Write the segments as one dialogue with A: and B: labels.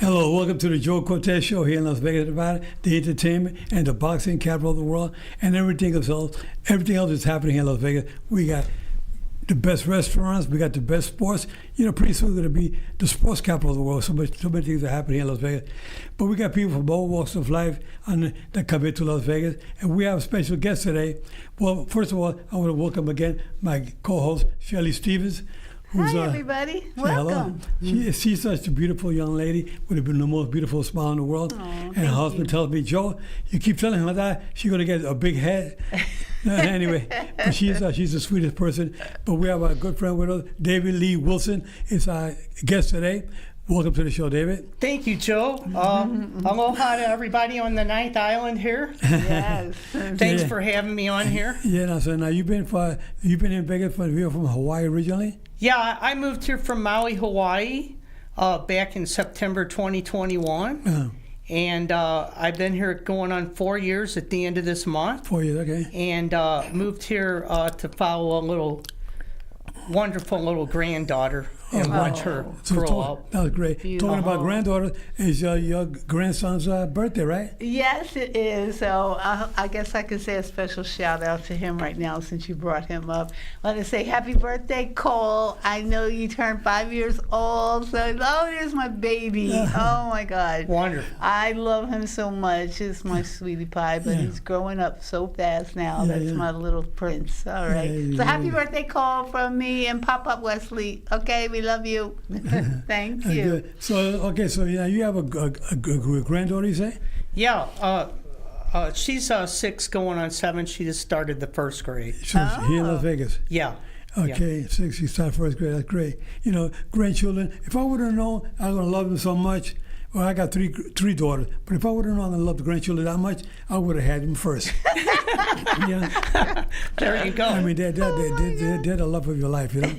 A: Hello, welcome to the Joe Cortez Show here in Las Vegas, Nevada, the entertainment and the boxing capital of the world, and everything else that's happening here in Las Vegas. We got the best restaurants, we got the best sports. You know, pretty soon we're going to be the sports capital of the world. So many things are happening here in Las Vegas. But we got people from all walks of life that come into Las Vegas, and we have a special guest today. Well, first of all, I want to welcome again my co-host, Shelly Stevens.
B: Hi, everybody. Welcome.
A: She's such a beautiful young lady with the most beautiful smile in the world. And her husband tells me, Joe, you keep telling her that she's going to get a big head. Anyway, but she's the sweetest person. But we have our good friend with us, David Lee Wilson, is our guest today. Welcome to the show, David.
C: Thank you, Joe. Aloha to everybody on the Ninth Island here.
B: Yes.
C: Thanks for having me on here.
A: Yeah, so now you've been in Vegas you're from Hawaii originally?
C: Yeah, I moved here from Maui, Hawaii, back in September 2021. And I've been here going on 4 years at the end of this month.
A: 4 years, okay.
C: And moved here to follow a wonderful little granddaughter and watch her grow up.
A: That was great.
B: Beautiful.
A: Talking about granddaughter, is your grandson's birthday, right?
B: Yes, it is. So I guess I can say a special shout out to him right now since you brought him up. I want to say happy birthday, Cole. I know you turned 5 years old. So, there's my baby. Oh, my God.
C: Wonderful.
B: I love him so much. He's my sweetie pie, but he's growing up so fast now. That's my little prince. All right. So happy birthday, Cole, from me and Pop-Up Wesley. Okay, we love you. Thank you.
A: Good. So you have a granddaughter, you say?
C: Yeah. She's 6 going on 7. She just started the first grade.
A: She's here in Las Vegas.
C: Yeah.
A: Okay, 6, she started first grade. That's great. You know, grandchildren, if I would have known I was going to love them so much, well, I got three daughters, but if I would have known I loved the grandchildren that much, I would have had them first.
C: There you go.
A: I mean, they're the love of your life, you know?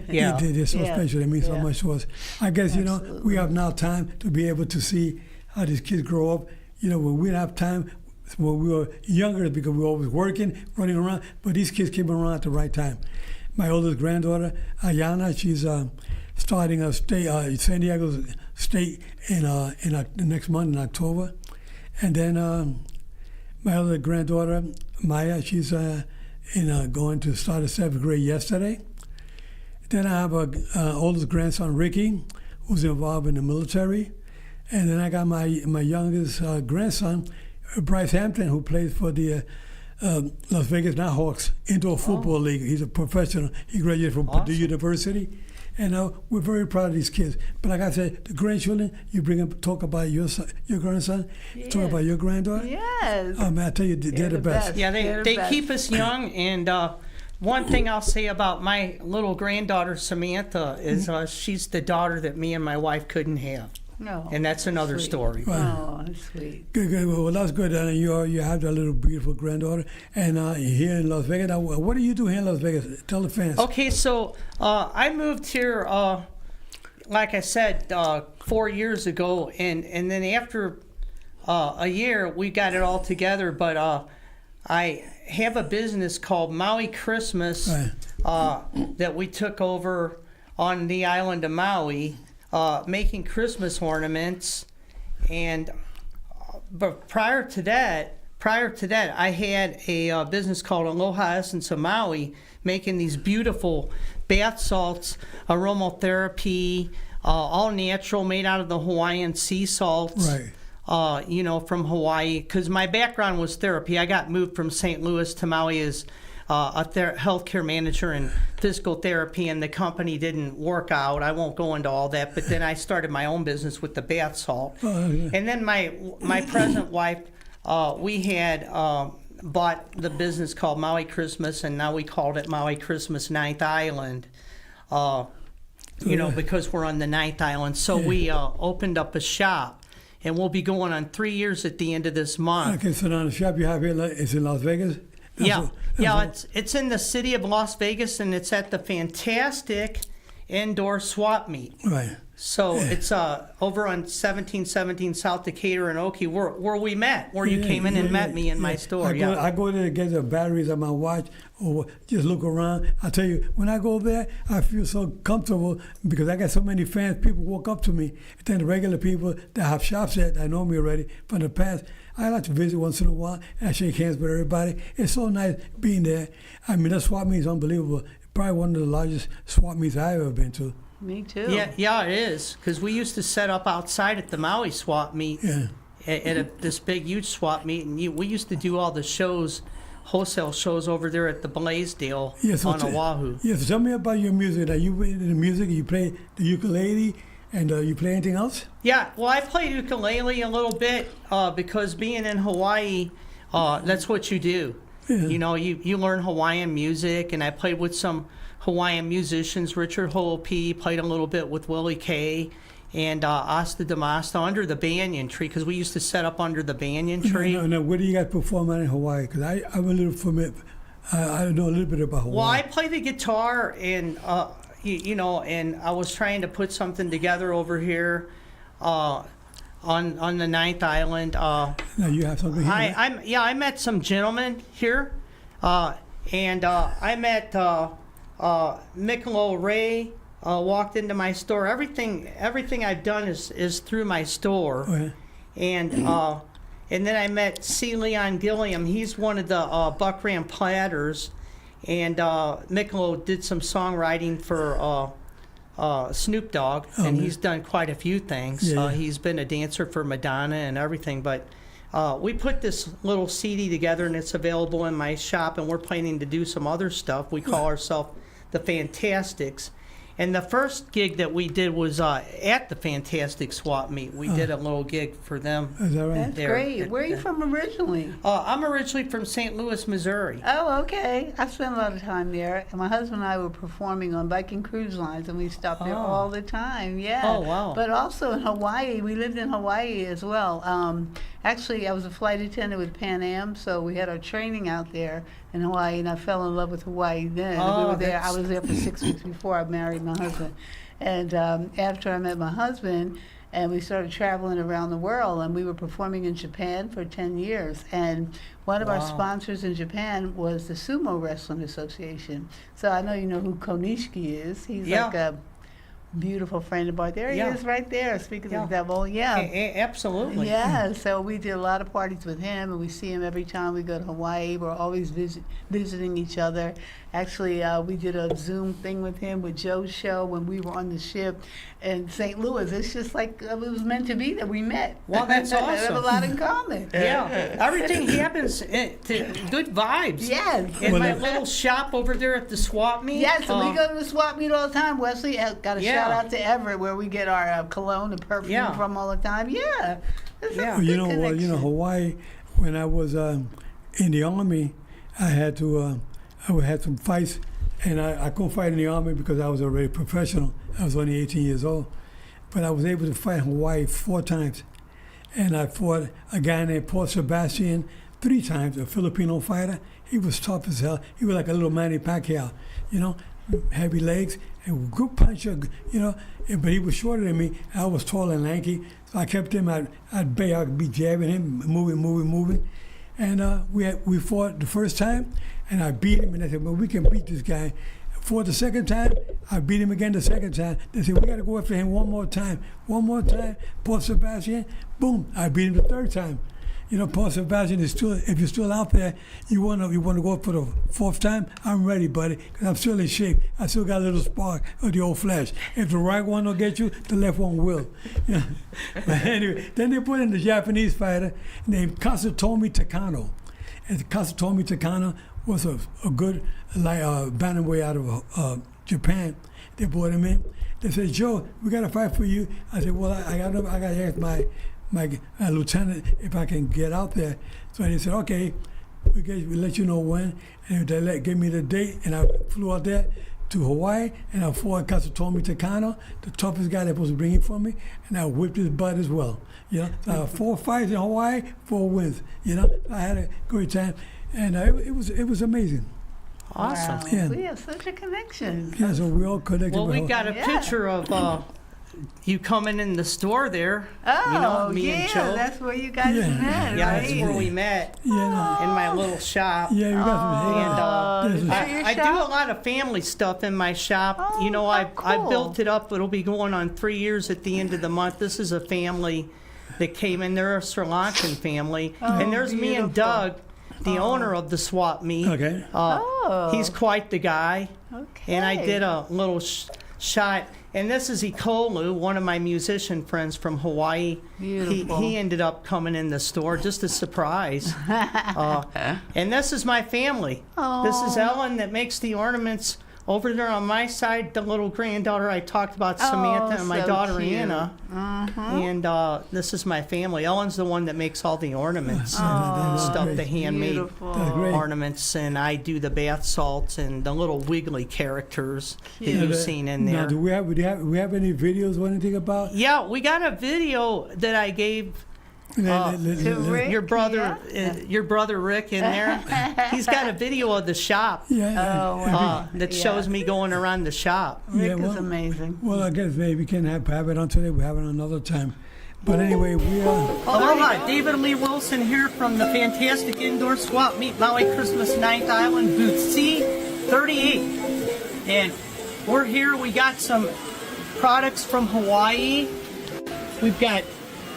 C: Yeah.
A: They're so special. They mean so much to us. I guess,
B: Absolutely.
A: we have now time to be able to see how these kids grow up. You know, when we didn't have time, when we were younger, because we were always working, running around, but these kids came around at the right time. My oldest granddaughter, Ayana, she's starting a San Diego State in the next month in October, and then my other granddaughter Maya, she's going to start a 7th grade yesterday. Then I have a oldest grandson Ricky, who's involved in the military, and then I got my youngest grandson Bryce Hampton, who plays for the Las Vegas Nighthawks Indoor Football League. He's a professional. He graduated from Purdue University. And we're very proud of these kids. But like I said, the grandchildren, you bring up, talk about your grandson, talk about your granddaughter.
B: Yes.
A: Man, I tell you, they're the best.
C: Yeah, they keep us young. And one thing I'll say about my little granddaughter, Samantha, is she's the daughter that me and my wife couldn't have.
B: No.
C: And that's another story.
A: Right.
B: Oh, that's sweet.
A: Good. Well, that's good. You have that little beautiful granddaughter. And here in Las Vegas, now, what do you do here in Las Vegas? Tell the fans.
C: Okay, so I moved here, like I said, 4 years ago. And then after a year, we got it all together. But I have a business called Maui Christmas that we took over on the island of Maui. Making Christmas ornaments, and but prior to that, I had a business called Aloha Essence of Maui, making these beautiful bath salts, aromatherapy, all natural, made out of the Hawaiian sea salts.
A: Right.
C: From Hawaii, because my background was therapy. I got moved from St. Louis to Maui as a healthcare manager in physical therapy, and the company didn't work out. I won't go into all that, but then I started my own business with the bath salt. And then my present wife, we had bought the business called Maui Christmas, and now we called it Maui Christmas Ninth Island, because we're on the Ninth Island. So we opened up a shop, and we'll be going on 3 years at the end of this month.
A: Okay, so now the shop you have here is in Las Vegas?
C: It's in the city of Las Vegas, and it's at the fantastic indoor swap meet.
A: Right.
C: So it's over on 1717 South Decatur and Okie, where we met, where you came in and met me in my store.
A: I go there to get the batteries on my watch or just look around. I tell you, when I go there, I feel so comfortable because I got so many fans. People walk up to me. Then the regular people that have shops that I know me already from the past, I like to visit once in a while and I shake hands with everybody. It's so nice being there. I mean, that swap meet is unbelievable. Probably one of the largest swap meets I've ever been to.
B: Me too.
C: Yeah, it is. Because we used to set up outside at the Maui swap meet, at this big, huge swap meet, and we used to do all the shows, wholesale shows over there at the Blaisdell on Oahu.
A: Yes, tell me about your music. Are you in the music? You play the ukulele, and you play anything else?
C: Yeah, well, I play ukulele a little bit because being in Hawaii, that's what you do. Yeah. You know, you learn Hawaiian music, and I played with some Hawaiian musicians. Richard Holopi played a little bit with Willie Kay and Asta Damasta under the banyan tree because we used to set up under the banyan tree.
A: No. Where do you guys perform out in Hawaii? Because I'm a little familiar. I know a little bit about Hawaii.
C: Well, I play the guitar, and and I was trying to put something together over here on the Ninth Island.
A: Now you have something here.
C: I met some gentlemen here, and I met Michelob Ray. Walked into my store. Everything I've done is through my store.
A: Okay.
C: And then I met C. Leon Gilliam. He's one of the Buckram Platters, and Michelob did some songwriting for Snoop Dogg, and he's done quite a few things.
A: Yeah.
C: He's been a dancer for Madonna and everything, but we put this little CD together, and it's available in my shop, and we're planning to do some other stuff. We call ourselves the Fantastics. And the first gig that we did was at the Fantastic Swap Meet. We did a little gig for them.
A: Is that right?
B: That's great. Where are you from originally?
C: I'm originally from St. Louis, Missouri.
B: Oh, okay. I spent a lot of time there. And my husband and I were performing on Viking Cruise Lines, and we stopped there all the time. Yeah.
C: Oh, wow.
B: But also in Hawaii. We lived in Hawaii as well. Actually, I was a flight attendant with Pan Am, so we had our training out there in Hawaii, and I fell in love with Hawaii then.
C: Oh,
B: we were there. I was there for 6 weeks before I married my husband. And after I met my husband, and we started traveling around the world, and we were performing in Japan for 10 years. And one of our sponsors in Japan was the Sumo Wrestling Association. So I know you know who Konishiki is. He's like a beautiful friend of ours. There he is right there, speaking of the devil. Yeah.
C: Absolutely.
B: Yeah, so we did a lot of parties with him, and we see him every time we go to Hawaii. We're always visiting each other. Actually, we did a Zoom thing with him with Joe's show when we were on the ship in St. Louis. It's just like it was meant to be that we met.
C: Well, that's awesome.
B: We have a lot in common.
C: Yeah, everything happens to good vibes.
B: Yes.
C: In my little shop over there at the swap meet.
B: Yes, and we go to the swap meet all the time. Wesley, got a shout out to Everett where we get our cologne and perfume from all the time. Yeah.
A: Well, you know, Hawaii. When I was in the Army, I had to. I had some fights, and I couldn't fight in the Army because I was already professional. I was only 18 years old. But I was able to fight in Hawaii 4 times. And I fought a guy named Paul Sebastian 3 times, a Filipino fighter. He was tough as hell. He was like a little Manny Pacquiao, you know, heavy legs, and good puncher, you know, but he was shorter than me. I was tall and lanky, so I kept him at bay. I could be jabbing him, moving. And we fought the first time, and I beat him, and I said, well, we can beat this guy. For the second time, I beat him again the second time. They said, we got to go after him one more time. Paul Sebastian, boom, I beat him the third time. You know, Paul Sebastian is still, if you're still out there, you want to go for the 4th time, I'm ready, buddy, because I'm still in shape. I still got a little spark of the old flesh. If the right one will get you, the left one will. You know? But anyway, then they put in the Japanese fighter named Katsutomi Takano. And Katsutomi Takano was a good bantamweight out of Japan. They brought him in. They said, Joe, we got to fight for you. I said, well, I got to ask my lieutenant if I can get out there. So they said, okay, we'll let you know when. And they gave me the date, and I flew out there to Hawaii, and I fought Katsutomi Takano, the toughest guy that was bringing for me, and I whipped his butt as well. You know, so I had 4 fights in Hawaii, 4 wins. You know, I had a great time, and it was amazing.
C: Awesome.
B: Wow.
A: Yeah.
B: We have such a connection.
A: Yeah, so we all connected.
C: Well, we
A: with-
C: got a
B: Yeah.
C: picture of you coming in the store there.
B: Oh,
C: you know, me
B: yeah,
C: and Joe.
B: that's where you guys
A: Yeah.
B: met,
C: Yeah,
B: right?
C: that's where we met,
A: Yeah, no.
C: in my little shop.
A: Yeah, we got some.
C: And,
A: There's
B: is
A: a-
B: that your
C: I do
B: shop?
C: a lot of family stuff in my shop.
B: Oh,
C: You know,
B: how
C: I
B: cool.
C: built it up. It'll be going on 3 years at the end of the month. This is a family that came in. They're a Sri Lankan family.
B: Oh,
C: And there's me and
B: beautiful.
C: Doug, the owner of the swap meet.
A: Okay.
B: Oh.
C: He's quite the guy.
B: Okay.
C: And I did a little shot. And this is Ikolu, one of my musician friends from Hawaii.
B: Beautiful.
C: He ended up coming in the store, just a surprise. And this is my family. This is Ellen that makes the ornaments. Over there on my side, the little granddaughter I talked about, Samantha, and my
B: so
C: daughter
B: cute.
C: Anna. And this is my family. Ellen's the one that makes all the ornaments
A: That's
C: and stuff,
A: great.
C: the handmade
B: Beautiful.
A: That's great.
C: ornaments, and I do the bath salts and the little wiggly characters that
B: Cute.
C: you've seen in
A: Now,
C: there.
A: do we have any videos or anything about?
C: Yeah, we got a video that I gave
B: To Rick,
C: your brother,
B: yeah.
C: your brother Rick in there. He's got a video of the shop
A: Yeah.
B: Oh, wow.
C: that
B: Yeah.
C: shows me going around the shop.
A: Yeah,
B: Rick
A: well-
B: is amazing.
A: Well, I guess maybe we can have it on today. We have it another time. But anyway, we are.
C: Aloha, David Lee Wilson here from the fantastic indoor swap meet, Maui Christmas 9th Island, booth C38. And we're here, we got some products from Hawaii. We've got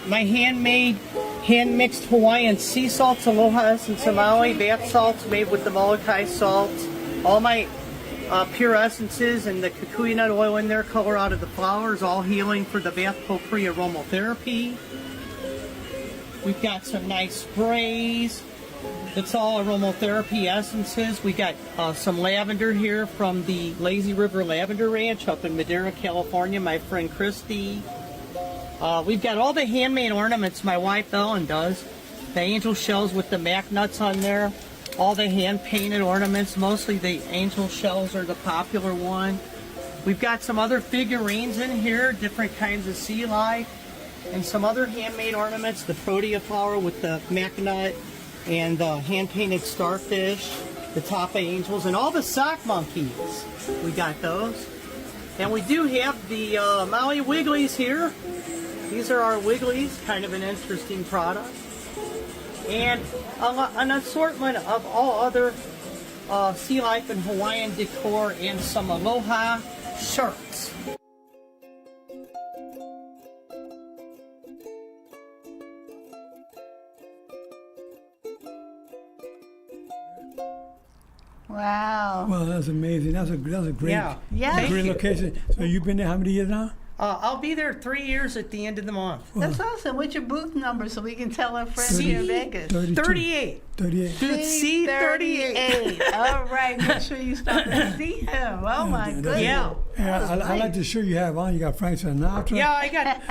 C: my handmade, hand-mixed Hawaiian sea salts, Aloha Essence of Maui, bath salts made with the Molokai salts. All my pure essences and the kukui nut oil in there, color out of the flowers, all healing for the bath potpourri aromatherapy. We've got some nice sprays. It's all aromatherapy essences. We got some lavender here from the Lazy River Lavender Ranch up in Madera, California. My friend Christy. We've got all the handmade ornaments my wife Ellen does. The angel shells with the mac nuts on there. All the hand-painted ornaments. Mostly the angel shells are the popular one. We've got some other figurines in here, different kinds of sea life, and some other handmade ornaments. The protea flower with the mac nut, and the hand-painted starfish, the tapa angels, and all the sock monkeys. We got those. And we do have the Maui Wigglies here. These are our Wigglies, kind of an interesting product. And an assortment of all other sea life and Hawaiian decor and some Aloha shirts.
B: Wow.
A: Well, that's amazing. That's a great,
C: Yeah.
B: Yes.
A: great location. So you've been there how many years now?
C: I'll be there 3 years at the end of the month.
B: That's awesome. What's your booth number so we can tell our friends
C: C-
B: here in Vegas?
C: 38.
A: 38.
C: Booth C38.
B: All right. Make sure you stop and see him. Oh, my goodness.
C: Yeah.
A: Yeah,
B: That was
A: I like
B: nice.
A: the shirt you have on. You got Frank Sinatra.
C: Yeah, I got.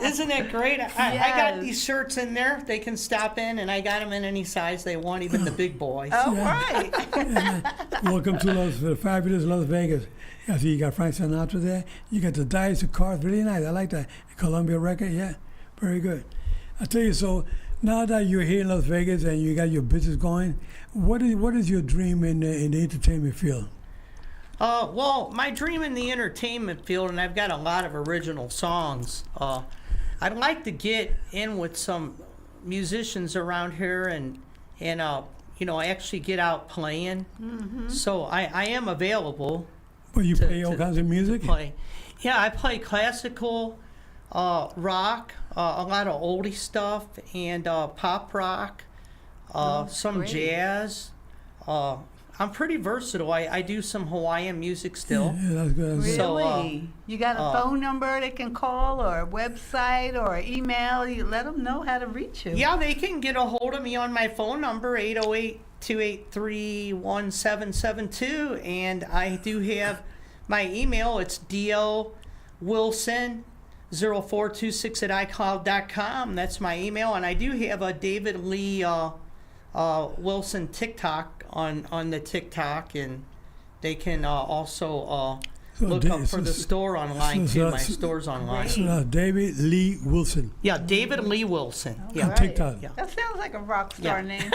C: Isn't it great? I got
B: Yes.
C: these shirts in there. They can stop in, and I got them in any size they want, even the big boys.
B: All right.
A: Welcome to the fabulous Las Vegas. I see you got Frank Sinatra there. You got the dice, the cars, really nice. I like that. Columbia record, yeah, very good. I tell you, so now that you're here in Las Vegas and you got your business going, what is your dream in the entertainment field?
C: Well, my dream in the entertainment field, and I've got a lot of original songs. I'd like to get in with some musicians around here and actually get out playing. So I am available.
A: But you
C: To-
A: play all
C: to-
A: kinds of music?
C: Play. Yeah, I play classical, rock, a lot of oldie stuff, and pop rock, some
B: great.
C: jazz. I'm pretty versatile. I do some Hawaiian music still.
A: Yeah, that's good. That's
B: Really?
A: good.
C: So,
B: you got a phone number they can call or a website or email? You let them know how to reach you.
C: Yeah, they can get a hold of me on my phone number, 808-283-1772, and I do have my email. It's dlwilson0426@icloud.com. That's my email, and I do have a David Lee Wilson TikTok on the TikTok, and they can also Look up for the store online, too. My store's online.
A: So David Lee Wilson.
C: Yeah, David Lee Wilson. Yeah.
A: On TikTok.
C: Yeah.
B: That sounds like a rock star name.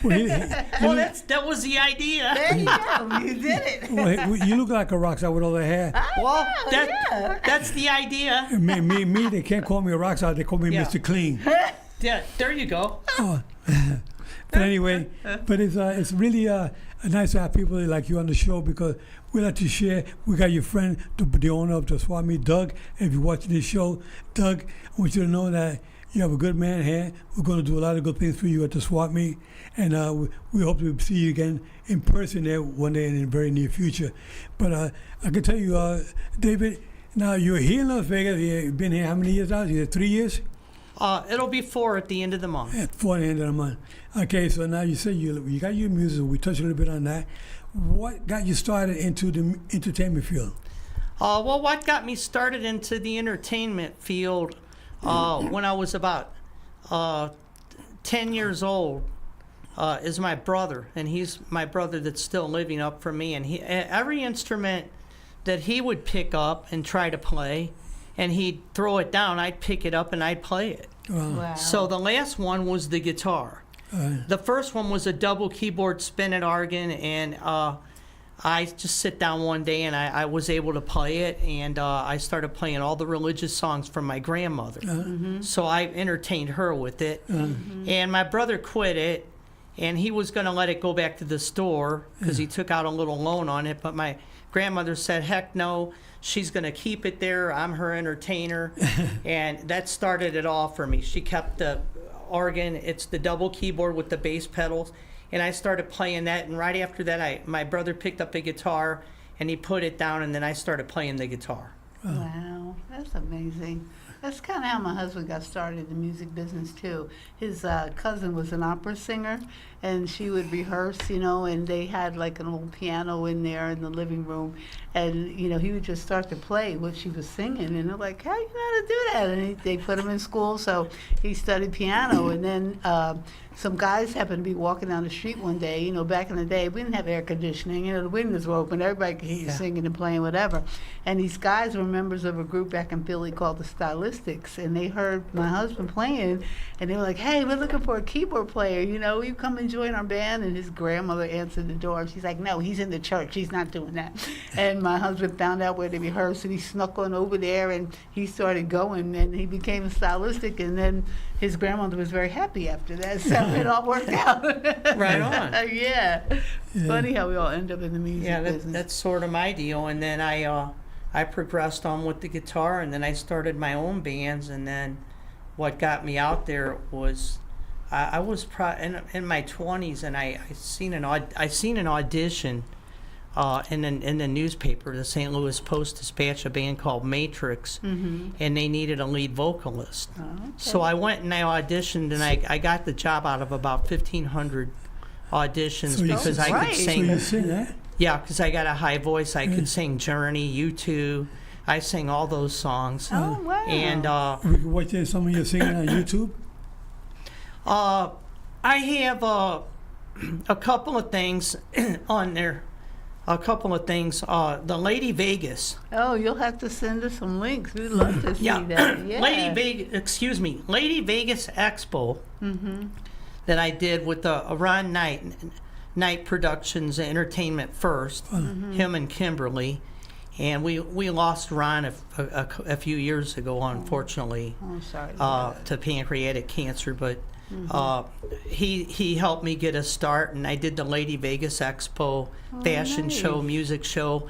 A: Well,
C: That was the idea.
B: There you go. You did it.
A: well, you look like a rock star with all the hair.
C: Well,
B: yeah.
C: that's the idea.
A: Me, they can't call me a rock star. They call me
C: Yeah.
A: Mr. Clean.
C: Yeah, there you go.
A: Oh. But anyway, it's really nice to have people like you on the show because we like to share. We got your friend, the owner of the swap meet, Doug. If you're watching this show, Doug, I want you to know that you have a good man here. We're going to do a lot of good things for you at the swap meet, and we hope to see you again in person there one day in the very near future. But I can tell you, David, now you're here in Las Vegas. You've been here how many years now? You 3 years?
C: It'll be 4 at the end of the month.
A: At 4 at the end of the month. Okay, so now you say you got your music. We touched a little bit on that. What got you started into the entertainment field?
C: Well, what got me started into the entertainment field when I was about 10 years old is my brother, and he's my brother that's still living up from me. And every instrument that he would pick up and try to play, and he'd throw it down, I'd pick it up and I'd play it.
B: Wow.
C: So the last one was the guitar. The first one was a double keyboard spinning organ, and I just sit down one day and I was able to play it, and I started playing all the religious songs from my grandmother. So I entertained her with it. And my brother quit it, and he was going to let it go back to the store because he took out a little loan on it, but my grandmother said, heck no, she's going to keep it there. I'm her entertainer. And that started it all for me. She kept the organ. It's the double keyboard with the bass pedals. And I started playing that. And right after that, my brother picked up a guitar and he put it down. And then I started playing the guitar.
B: Wow, that's amazing. That's kind of how my husband got started in the music business too. His cousin was an opera singer, and she would rehearse, and they had like an old piano in there in the living room, and he would just start to play what she was singing, and they're like, "How you know how to do that?" And they put him in school, so he studied piano, and then some guys happened to be walking down the street one day. Back in the day, we didn't have air conditioning. The windows were open. Everybody could hear you singing and playing whatever. And these guys were members of a group back in Philly called the Stylistics. And they heard my husband playing, and they were like, "Hey, we're looking for a keyboard player. Will you come and join our band?" And his grandmother answered the door. She's like, "No, he's in the church. He's not doing that." And my husband found out where they rehearsed, and he snuck on over there, and he started going, and he became a stylistic. And then his grandmother was very happy after that, so it all worked out.
C: Right on.
B: Yeah. It's funny how we all end up in the music business.
C: That's sort of my deal. And then I progressed on with the guitar, and then I started my own bands. And then what got me out there was I was in my 20s, and I seen an audition in the newspaper. The St. Louis Post-Dispatch, a band called Matrix, and they needed a lead vocalist.
B: Oh, okay.
C: So I went and I auditioned, and I got the job out of about 1,500 auditions because I could sing.
A: So you sing that?
C: Yeah, because I got a high voice. I could sing Journey, U2. I sang all those songs.
B: Oh, wow.
C: And
A: We can watch some of your singing on YouTube.
C: I have a couple of things on there. A couple of things. The Lady Vegas.
B: Oh, you'll have to send us some links. We'd love to see that. Yeah.
C: Lady Vegas Expo that I did with Ron Knight Productions Entertainment First, him and Kimberly. And we lost Ron a few years ago, unfortunately,
B: Oh, sorry.
C: to pancreatic cancer. But he helped me get a start, and I did the Lady Vegas Expo fashion show, music show.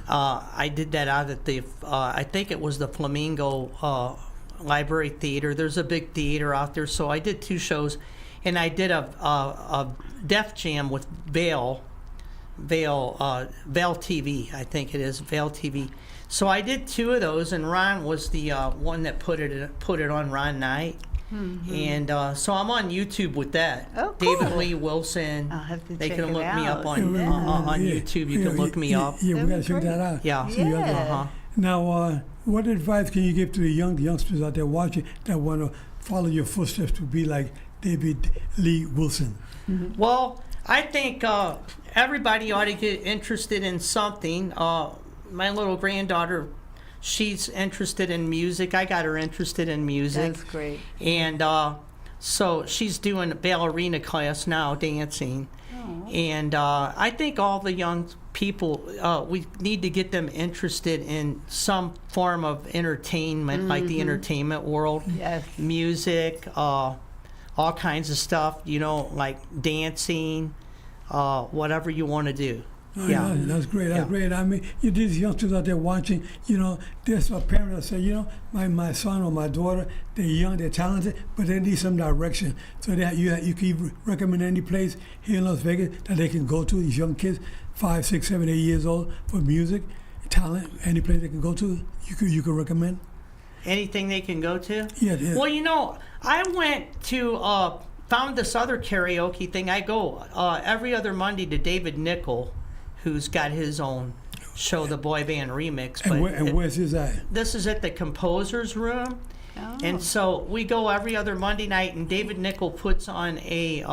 C: I did that out at the I think it was the Flamingo Library Theater. There's a big theater out there, so I did 2 shows, and I did a Def Jam with Vail TV, I think it is, Vail TV. So I did 2 of those, and Ron was the one that put it on, Ron Knight. And so I'm on YouTube with that.
B: Oh, cool.
C: David Lee Wilson.
B: I'll have to
C: They
B: check
C: can
B: it
C: look me up
B: out.
C: on YouTube. You can look me up.
A: Yeah, we
B: That'd
A: got to
B: be
A: check
B: great.
A: that out.
C: Yeah.
A: See you
B: Yeah.
A: Now, what advice can you give to the youngsters out there watching that want to follow your footsteps to be like David Lee Wilson?
C: Well, I think everybody ought to get interested in something. my little granddaughter, she's interested in music. I got her interested in music.
B: That's great.
C: And so she's doing a ballerina class now, dancing.
B: Oh.
C: And I think all the young people, we need to get them interested in some form of entertainment, like the entertainment world.
B: Yes.
C: Music, all kinds of stuff, like dancing, whatever you want to do.
A: Oh, yeah, that's great. That's great. I mean, these youngsters out there watching, there's a parent that say, my son or my daughter, they're young, they're talented, but they need some direction. So that you can recommend any place here in Las Vegas that they can go to, these young kids, 5, 6, 7, 8 years old, for music, talent, any place they can go to, you could recommend?
C: Anything they can go to?
A: Yeah.
C: Well, I went to, found this other karaoke thing. I go every other Monday to David Nickel, who's got his own show, the Boy Band Remix.
A: And where's his at?
C: This is at the Composer's Room.
B: Oh.
C: And so we go every other Monday night, and David Nickel puts on a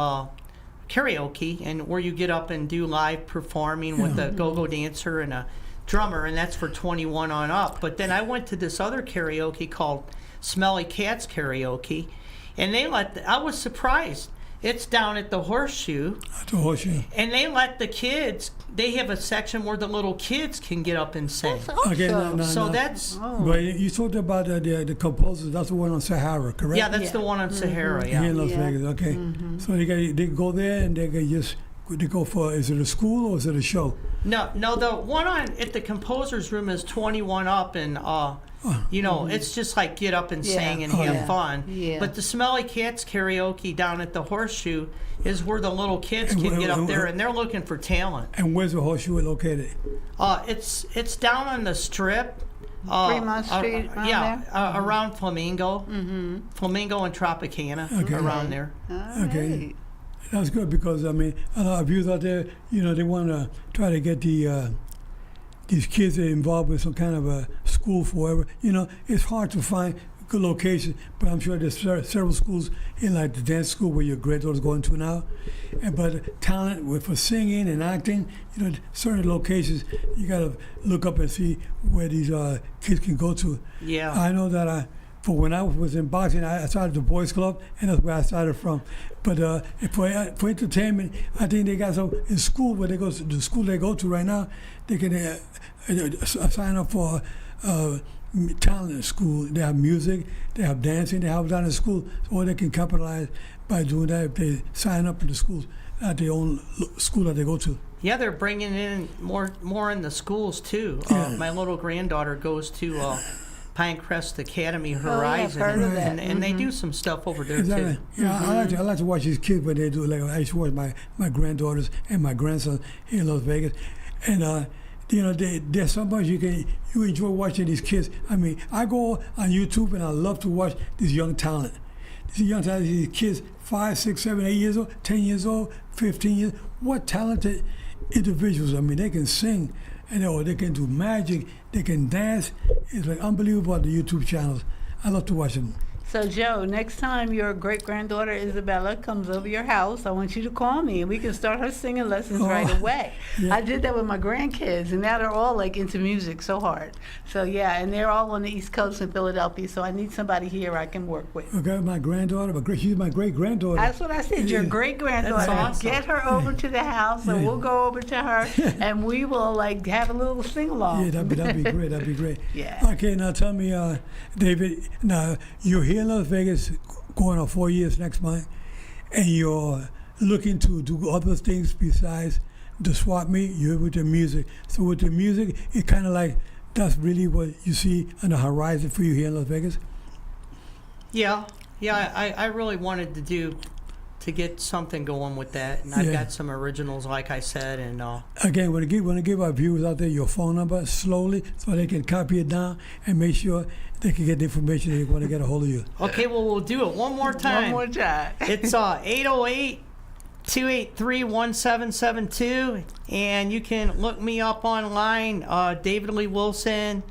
C: karaoke, and where you get up and do live performing with a go-go dancer and a drummer, and that's for 21 on up. But then I went to this other karaoke called Smelly Cats Karaoke, and I was surprised. It's down at the Horseshoe.
A: At the Horseshoe.
C: And they let the kids, they have a section where the little kids can get up and sing.
B: That's awesome.
A: Okay, no.
C: So that's,
A: But you talked about the composers. That's the one on Sahara, correct?
C: yeah, that's the one on Sahara,
A: Here in Las
B: Yeah.
A: Vegas. Okay. So they go there and they go for, is it a school or is it a show?
C: No, the one at the Composer's Room is 21 up, and it's just like get up and sing and have fun.
B: Yeah.
C: But the Smelly Cats Karaoke down at the Horseshoe is where the little kids can get up there, and they're looking for talent.
A: And where's the Horseshoe located?
C: It's down on the Strip.
B: Fremont Street, around there?
C: Around Flamingo. Flamingo and Tropicana, around there.
B: All
A: Okay.
B: right.
A: That's good because, I mean, a lot of youth out there, they want to try to get these kids that are involved with some kind of a school forever. It's hard to find good locations, but I'm sure there's several schools in like the dance school where your granddaughter's going to now. But talent for singing and acting, certain locations, you got to look up and see where these kids can go to.
C: Yeah.
A: I know that for when I was in boxing, I started the Boys Club, and that's where I started from. But for entertainment, I think they got some in school where the school they go to right now, they can sign up for talent school. They have music, they have dancing, they have that in school, or they can capitalize by doing that if they sign up in the schools at their own school that they go to.
C: Yeah, they're bringing in more in the schools too. My little granddaughter goes to Pinecrest Academy Horizon,
B: heard of that.
C: and they do some stuff over there
A: Exactly.
C: too.
A: Yeah, I like to watch these kids when they do. Like I used to watch my granddaughters and my grandson here in Las Vegas, and there's so much you enjoy watching these kids. I mean, I go on YouTube and I love to watch this young talent. These kids, 5, 6, 7, 8 years old, 10 years old, 15 years. What talented individuals! I mean, they can sing, or they can do magic, they can dance. It's like unbelievable on the YouTube channels. I love to watch them.
B: So, Joe, next time your great-granddaughter Isabella comes over your house, I want you to call me, and we can start her singing lessons right away.
A: Yeah.
B: I did that with my grandkids, and now they're all, into music so hard. So, yeah, and they're all on the East Coast in Philadelphia, so I need somebody here I can work with.
A: Okay, my granddaughter, she's my great-granddaughter.
B: That's what I said, your
A: Yeah.
B: great-granddaughter.
C: That's awesome.
B: Get her over to the house, and we'll go over to her, and we will, have a little sing-along.
A: Yeah, that'd be great. That'd be great.
B: Yeah.
A: Okay, now tell me, David. Now you're here in Las Vegas, going on 4 years next month, and you're looking to do other things besides the swap meet. You're with the music. So with the music, it kind of like that's really what you see on the horizon for you here in Las Vegas.
C: Yeah, I really wanted to get something going with that, and I've got some originals, like I said, and
A: Again, want to give our viewers out there your phone number slowly so they can copy it down and make sure they can get the information they want to get a hold of you.
C: okay, well, we'll do it one more time.
B: One more time.
C: It's 808-283-1772, and you can look me up online, David Lee Wilson,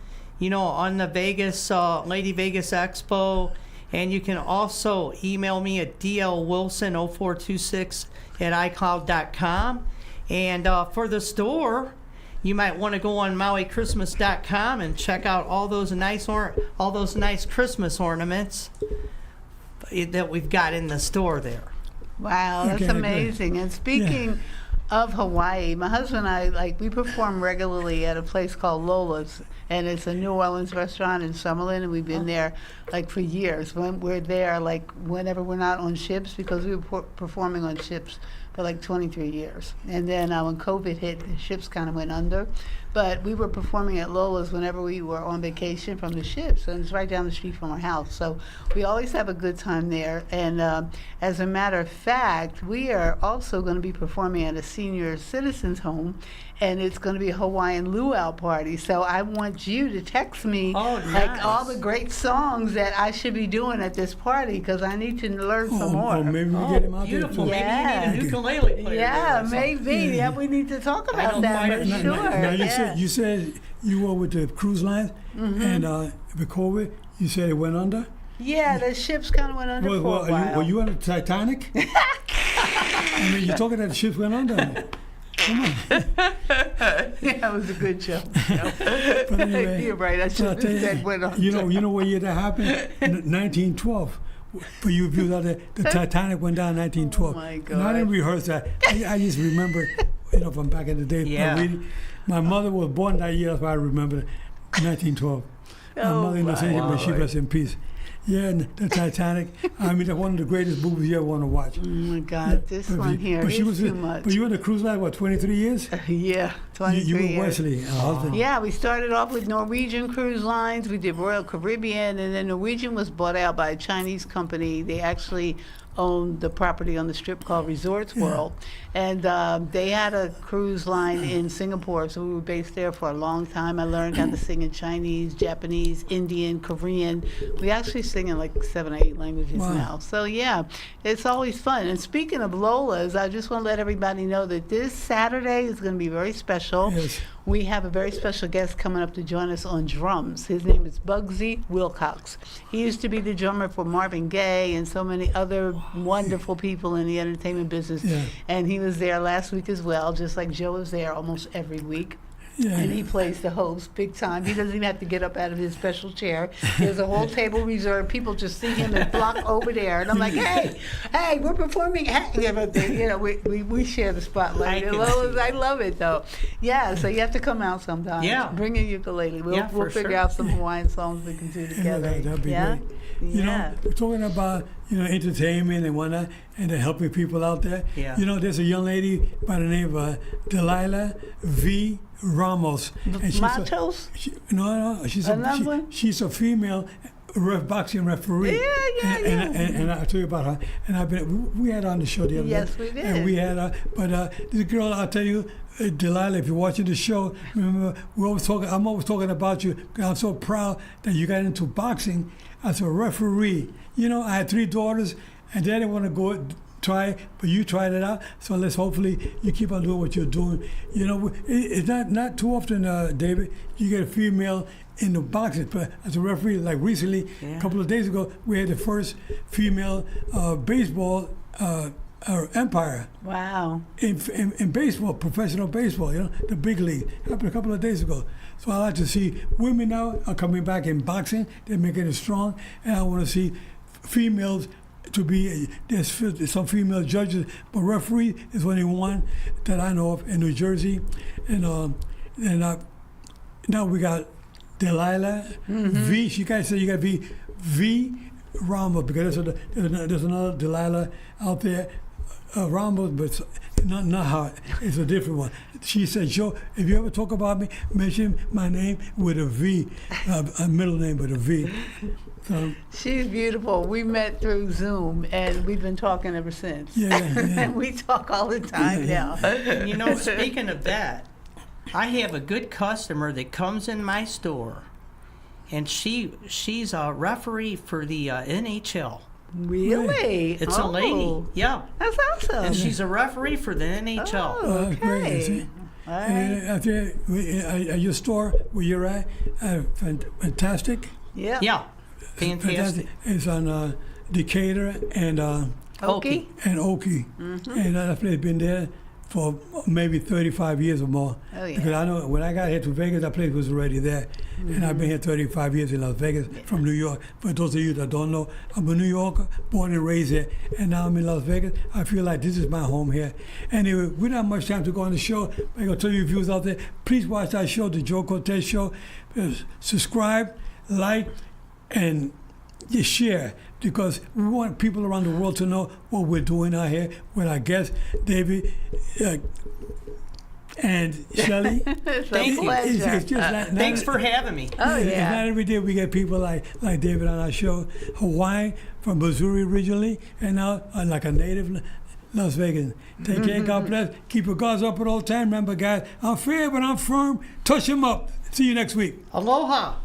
C: on the Vegas, Lady Vegas Expo, and you can also email me at dlwilson0426 at icloud.com. And for the store, you might want to go on MauiChristmas.com and check out all those nice Christmas ornaments that we've got in the store there.
B: Wow, that's
A: Okay, great.
B: amazing. And speaking of Hawaii, my husband and I, we perform regularly at a place called Lola's, and it's a New Orleans restaurant in Summerlin, and we've been there for years. When we're there, whenever we're not on ships, because we were performing on ships for 23 years. And then when COVID hit, the ships kind of went under. But we were performing at Lola's whenever we were on vacation from the ships, and it's right down the street from our house. So we always have a good time there. And as a matter of fact, we are also going to be performing at a senior citizens home, and it's going to be a Hawaiian luau party. So I want you to text me all the great songs that I should be doing at this party, because I need to learn some more.
A: Oh, maybe we get him out
C: Beautiful.
A: there.
B: Yeah.
C: Maybe you need a ukulele player.
B: Yeah,
C: there or
B: maybe. Yeah, we need to talk about that for sure.
A: Now
B: Yeah.
A: you said you were with the cruise lines, and with COVID, you said it went under.
B: Yeah, the ships kind of went under for a while.
A: Were you on the Titanic? I mean, you're talking that the ships went under. Come on.
B: Yeah, it was a good show.
A: But anyway,
B: You're right. I should have said went under.
A: you know what year that happened? 1912. For you viewers out there, the Titanic went down in 1912.
B: Oh, my
A: And I didn't
B: God.
A: reherse that. I just remember, from back in the day.
C: Yeah.
A: My mother was born that year, that's why I remember it, 1912. My
B: Oh,
A: mother in the same, but she
C: Lord.
A: rests in peace. Yeah, and the Titanic. I mean, that's one of the greatest movies you ever want to watch.
B: Oh my God, this one here is too much.
A: But you were in the cruise line, what, 23 years?
B: Yeah, 23
A: You were
B: years.
A: Wesley, her husband.
B: Yeah, we started off with Norwegian Cruise Lines. We did Royal Caribbean, and then Norwegian was bought out by a Chinese company. They actually owned the property on the strip called Resorts World. And they had a cruise line in Singapore, so we were based there for a long time. I learned how to sing in Chinese, Japanese, Indian, Korean. We actually sing in 7 or 8 languages
A: Wow.
B: now. So yeah, it's always fun. And speaking of Lola's, I just want to let everybody know that this Saturday is going to be very special.
A: Yes.
B: We have a very special guest coming up to join us on drums. His name is Bugsy Wilcox. He used to be the drummer for Marvin Gaye and so many other wonderful people in the entertainment business.
A: Yeah.
B: And he was there last week as well, just like Joe is there almost every week.
A: Yeah.
B: And he plays the host big time. He doesn't even have to get up out of his special chair. There's a whole table reserved. People just see him and flock over there. And I'm like, hey, we're performing. Hey. Yeah, but we share the spotlight. I love it, though. Yeah, so you have to come out sometime.
C: Yeah.
B: Bring a ukulele. We'll
C: for
B: figure
C: sure.
B: out some Hawaiian songs we can do together.
A: That'd be
B: yeah?
A: great.
B: Yeah.
A: We're talking about, entertainment and whatnot, and they're helping people out there.
C: Yeah.
A: There's a young lady by the name of Delilah V. Ramos. And
B: Matos?
A: No, she's
B: Another one?
A: she's a female boxing referee.
B: Yeah.
A: And I told you about her. And we had her on the show the other
B: Yes,
A: day.
B: we did.
A: And we had her. But this girl, I'll tell you, Delilah, if you're watching the show, remember, I'm always talking about you. I'm so proud that you got into boxing as a referee. I had 3 daughters, and they didn't want to go try, but you tried it out. So let's hopefully you keep on doing what you're doing. It's not too often, David, you get a female in the boxing, but as a referee, like recently, a couple of days ago, we had the first female baseball empire.
B: Wow.
A: In baseball, professional baseball, the big league. Happened a couple of days ago. So I like to see women now are coming back in boxing. They're making it strong, and I want to see females to be. There's some female judges, but referee is only one that I know of in New Jersey, and now we got Delilah V. She guys say you got to be V. Ramos, because there's another Delilah out there. Ramos, but not her. It's a different one. She said, Joe, if you ever talk about me, mention my name with a V, a middle name with a V. So,
B: She's beautiful. We met through Zoom, and we've been talking ever since.
A: Yeah.
B: And we talk all the time now.
C: Speaking of that, I have a good customer that comes in my store, and she's a referee for the NHL.
B: Really?
C: It's a lady. Yeah.
B: That's awesome.
C: And she's a referee for the NHL.
B: Oh,
A: that's great.
B: okay.
A: See?
B: All right.
A: And out there, at your store where you're at, fantastic.
B: Yeah.
C: Yeah. Fantastic.
A: It's on Decatur and
B: Okie?
A: Okie. And that place been there for maybe 35 years or more.
B: Oh, yeah.
A: Because I know when I got here to Vegas, that place was already there. And I've been here 35 years in Las Vegas from New York. For those of you that don't know, I'm a New Yorker, born and raised here. And now I'm in Las Vegas. I feel like this is my home here. Anyway, we don't have much time to go on the show. I'm going to tell you viewers out there, please watch that show, The Joe Cortez Show. Subscribe, like, and just share, because we want people around the world to know what we're doing out here with our guests, David and Shelly.
B: It's
C: Thank
B: a
C: you.
B: pleasure.
A: It's just not
C: Thanks for having me.
B: Oh,
A: it's
B: yeah.
A: not every day we get people like David on our show. Hawaii, from Missouri originally, and now like a native Las Vegas. Take care, God bless. Keep your guards up at all time. Remember, guys, I'm fair, but I'm firm. Touch them up. See you next week.
C: Aloha.